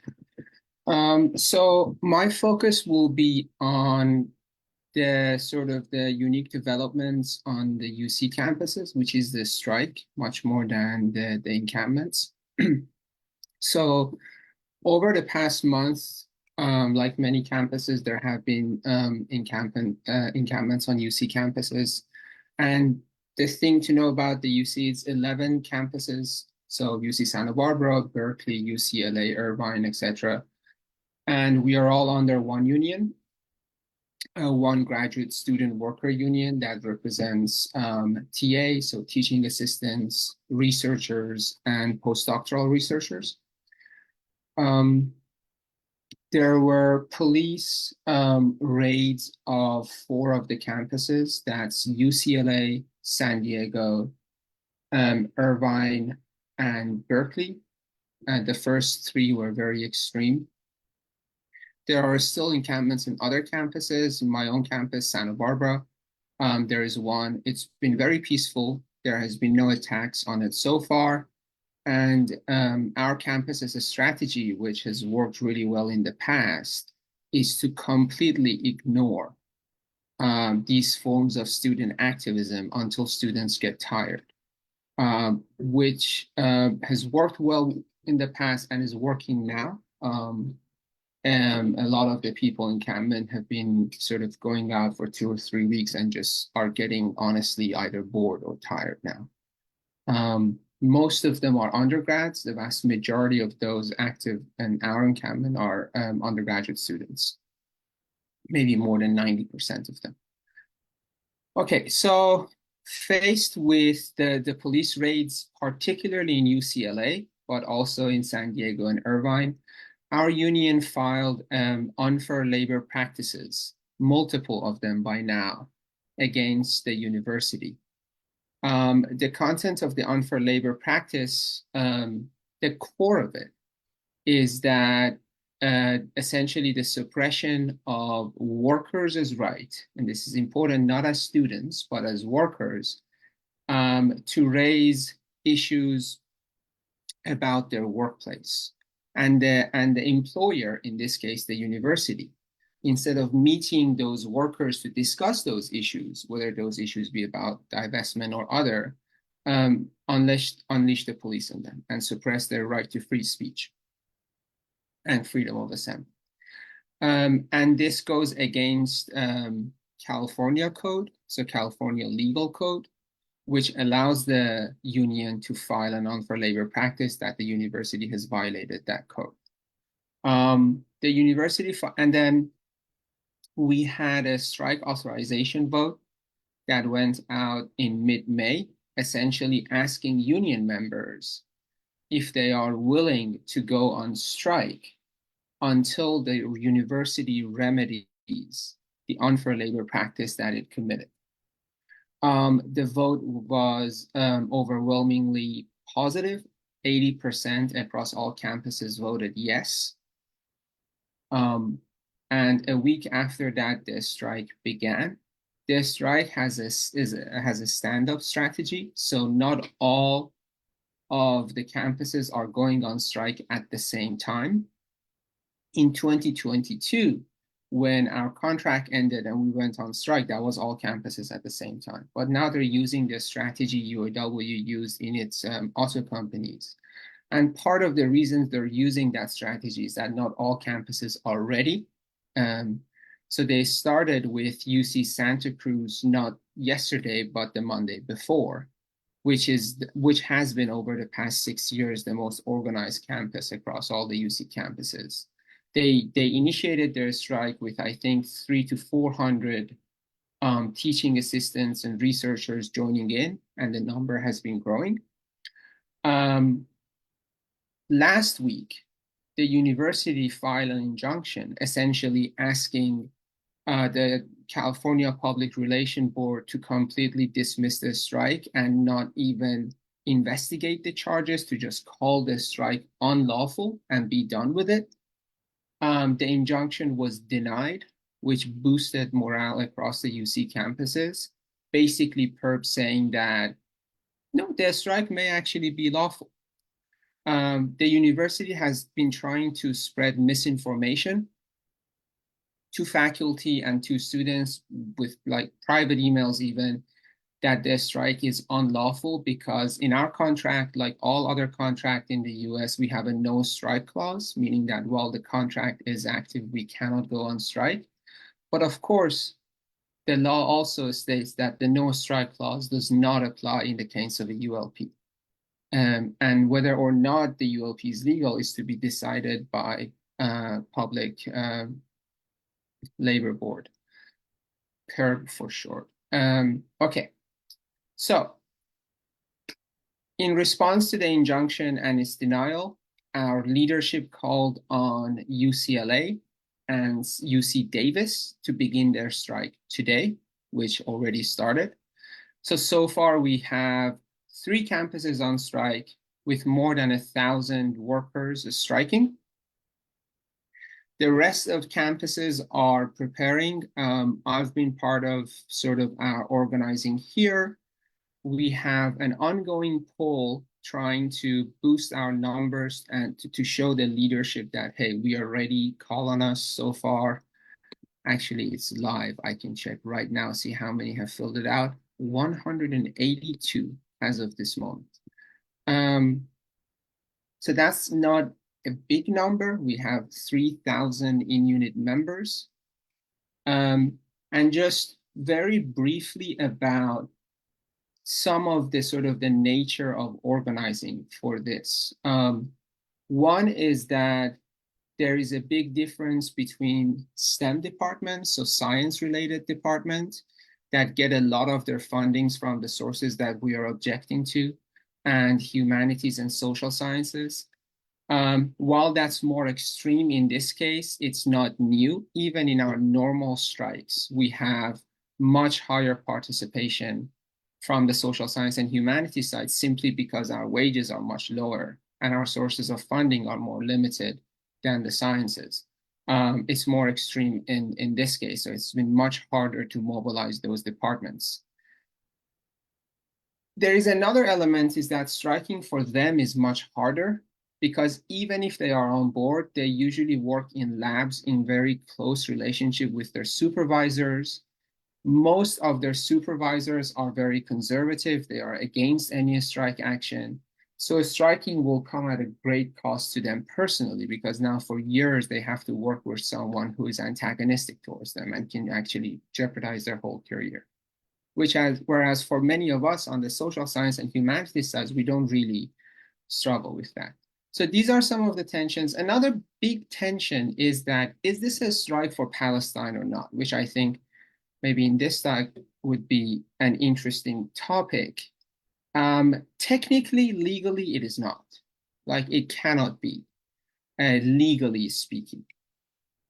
So my focus will be on the sort of the unique developments on the UC campuses, which is the strike, much more than the encampments. So over the past month, like many campuses, there have been encampments on UC campuses. And the thing to know about the UC is 11 campuses. So UC Santa Barbara, Berkeley, UCLA, Irvine, etc. And we are all under one union, one graduate student worker union that represents TA, so teaching assistants, researchers, and postdoctoral researchers. There were police raids of 4 of the campuses. That's UCLA, San Diego, Irvine, and Berkeley. And the first 3 were very extreme. There are still encampments in other campuses. In my own campus, Santa Barbara, there is one. It's been very peaceful. There has been no attacks on it so far. And our campus as a strategy, which has worked really well in the past, is to completely ignore these forms of student activism until students get tired, which has worked well in the past and is working now. And a lot of the people in Encampment have been sort of going out for 2 or 3 weeks and just are getting honestly either bored or tired now. Most of them are undergrads. The vast majority of those active in our encampment are undergraduate students, maybe more than 90% of them. Okay, so faced with the police raids, particularly in UCLA, but also in San Diego and Irvine, our union filed unfair labor practices, multiple of them by now, against the university. The content of the unfair labor practice, the core of it is that essentially the suppression of workers' right, and this is important not as students, but as workers, to raise issues about their workplace. And the employer, in this case, the university, instead of meeting those workers to discuss those issues, whether those issues be about divestment or other, unleash the police on them and suppress their right to free speech and freedom of assembly. And this goes against California code, so California legal code, which allows the union to file an unfair labor practice that the university has violated that code. The university, and then we had a strike authorization vote that went out in mid-May, essentially asking union members if they are willing to go on strike until the university remedies the unfair labor practice that it committed. The vote was overwhelmingly positive. 80% across all campuses voted yes. And a week after that, the strike began. The strike has a stand-up strategy, so not all of the campuses are going on strike at the same time. In 2022, when our contract ended and we went on strike, that was all campuses at the same time. But now they're using the strategy UAW used in its auto companies. And part of the reasons they're using that strategy is that not all campuses are ready. So they started with UC Santa Cruz, not yesterday, but the Monday before, which has been over the past 6 years the most organized campus across all the UC campuses. They initiated their strike with, I think, 300 to 400 teaching assistants and researchers joining in, and the number has been growing. Last week, the university filed an injunction essentially asking the California Public Relation Board to completely dismiss the strike and not even investigate the charges, to just call the strike unlawful and be done with it. The injunction was denied, which boosted morale across the UC campuses. Basically, PERB saying that, no, the strike may actually be lawful. The university has been trying to spread misinformation to faculty and to students with like private emails even, that the strike is unlawful because in our contract, like all other contract in the US, we have a no strike clause, meaning that while the contract is active, we cannot go on strike. But of course, the law also states that the no strike clause does not apply in the case of a ULP. And whether or not the ULP is legal is to be decided by public labor board, PERB for short. Okay, so in response to the injunction and its denial, our leadership called on UCLA and UC Davis to begin their strike today, which already started. So far we have 3 campuses on strike with more than 1,000 workers striking. The rest of campuses are preparing. I've been part of sort of our organizing here. We have an ongoing poll trying to boost our numbers and to show the leadership that, hey, we are ready, call on us. So far, actually it's live. I can check right now, see how many have filled it out. 182 as of this moment. So that's not a big number. We have 3,000 in-unit members. And just very briefly about some of the sort of the nature of organizing for this. One is that there is a big difference between STEM departments, so science-related departments, that get a lot of their fundings from the sources that we are objecting to, and humanities and social sciences. While that's more extreme in this case, it's not new. Even in our normal strikes, we have much higher participation from the social science and humanities side, simply because our wages are much lower and our sources of funding are more limited than the sciences. It's more extreme in this case, so it's been much harder to mobilize those departments. There is another element, is that striking for them is much harder, because even if they are on board, they usually work in labs in very close relationship with their supervisors. Most of their supervisors are very conservative. They are against any strike action. So striking will come at a great cost to them personally, because now for years they have to work with someone who is antagonistic towards them and can actually jeopardize their whole career. Whereas for many of us on the social science and humanities sides, we don't really struggle with that. So these are some of the tensions. Another big tension is that, is this a strike for Palestine or not? Which I think maybe in this talk would be an interesting topic. Technically, legally, it is not. Like, it cannot be, legally speaking.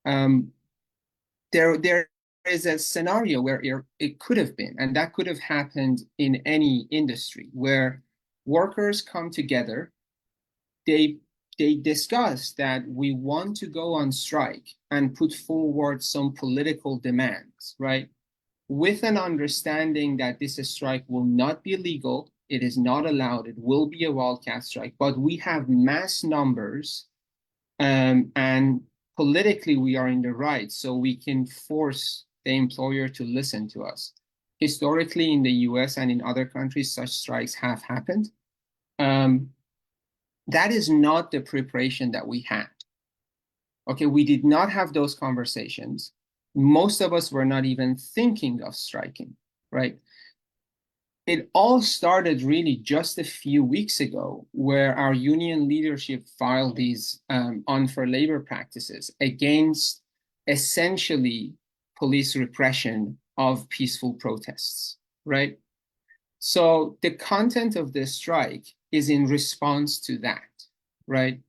There is a scenario where it could have been, and that could have happened in any industry, where workers come together, they discuss that we want to go on strike and put forward some political demands, right? With an understanding that this strike will not be legal, it is not allowed, it will be a wildcat strike, but we have mass numbers, and politically we are in the right, so we can force the employer to listen to us. Historically, in the US and in other countries, such strikes have happened. That is not the preparation that we had. Okay, we did not have those conversations. Most of us were not even thinking of striking, right? It all started really just a few weeks ago, where our union leadership filed these unfair labor practices against essentially police repression of peaceful protests, right? So the content of the strike is in response to that, right?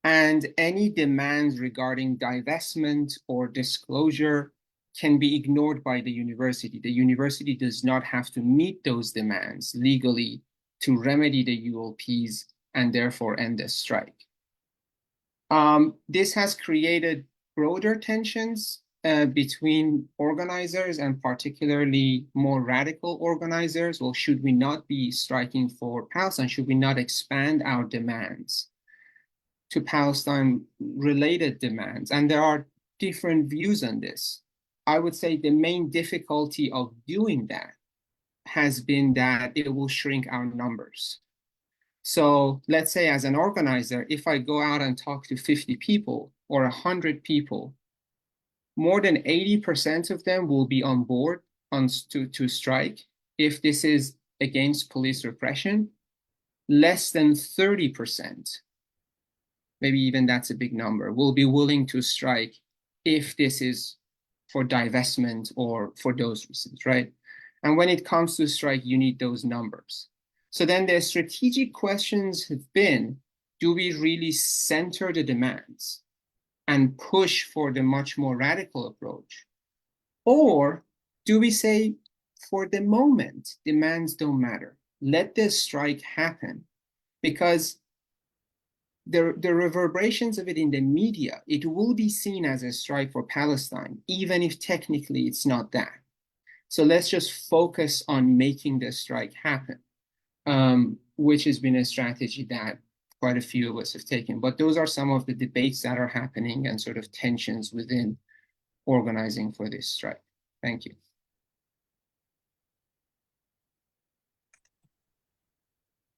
And any demands regarding divestment or disclosure can be ignored by the university. The university does not have to meet those demands legally to remedy the ULPs and therefore end the strike. This has created broader tensions between organizers and particularly more radical organizers. Well, should we not be striking for Palestine? Should we not expand our demands to Palestine-related demands? And there are different views on this. I would say the main difficulty of doing that has been that it will shrink our numbers. So let's say as an organizer, if I go out and talk to 50 people or 100 people, more than 80% of them will be on board to strike if this is against police repression. Less than 30%, maybe even that's a big number, will be willing to strike if this is for divestment or for those reasons, right? And when it comes to strike, you need those numbers. So then the strategic questions have been, do we really center the demands and push for the much more radical approach? Or do we say, for the moment, demands don't matter. Let the strike happen. Because the reverberations of it in the media, it will be seen as a strike for Palestine, even if technically it's not that. So let's just focus on making the strike happen, which has been a strategy that quite a few of us have taken. But those are some of the debates that are happening and sort of tensions within organizing for this strike. Thank you.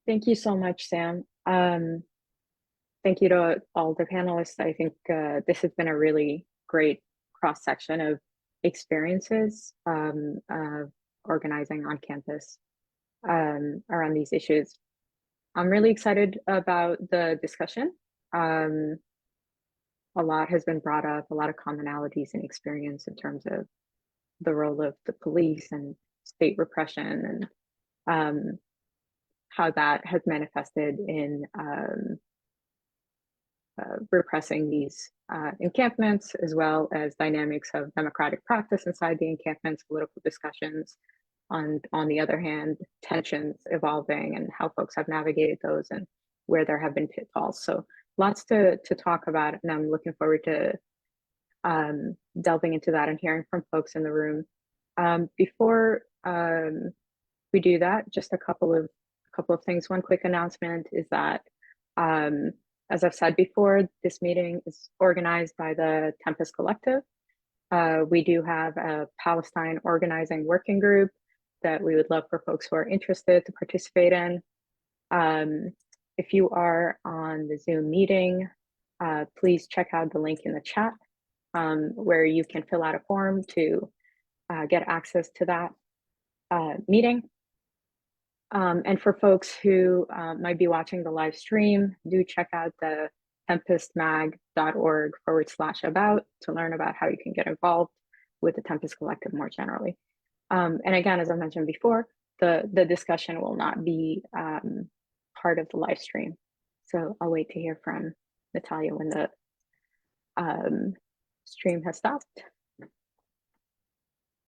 Thank you so much, Sam. Thank you to all the panelists. I think this has been a really great cross-section of experiences of organizing on campus around these issues. I'm really excited about the discussion. A lot has been brought up, a lot of commonalities and experience in terms of the role of the police and state repression and how that has manifested in repressing these encampments, as well as dynamics of democratic practice inside the encampments, political discussions, on the other hand, tensions evolving and how folks have navigated those and where there have been pitfalls. So lots to talk about, and I'm looking forward to delving into that and hearing from folks in the room. Before we do that, just a couple of things. One quick announcement is that as I've said before, this meeting is organized by the Tempest Collective. We do have a Palestine organizing working group that we would love for folks who are interested to participate in. If you are on the Zoom meeting, please check out the link in the chat where you can fill out a form to get access to that meeting. And for folks who might be watching the live stream, do check out the tempestmag.org/about to learn about how you can get involved with the Tempest Collective more generally. And again, as I mentioned before, the discussion will not be part of the live stream. So I'll wait to hear from Natalia when the stream has stopped.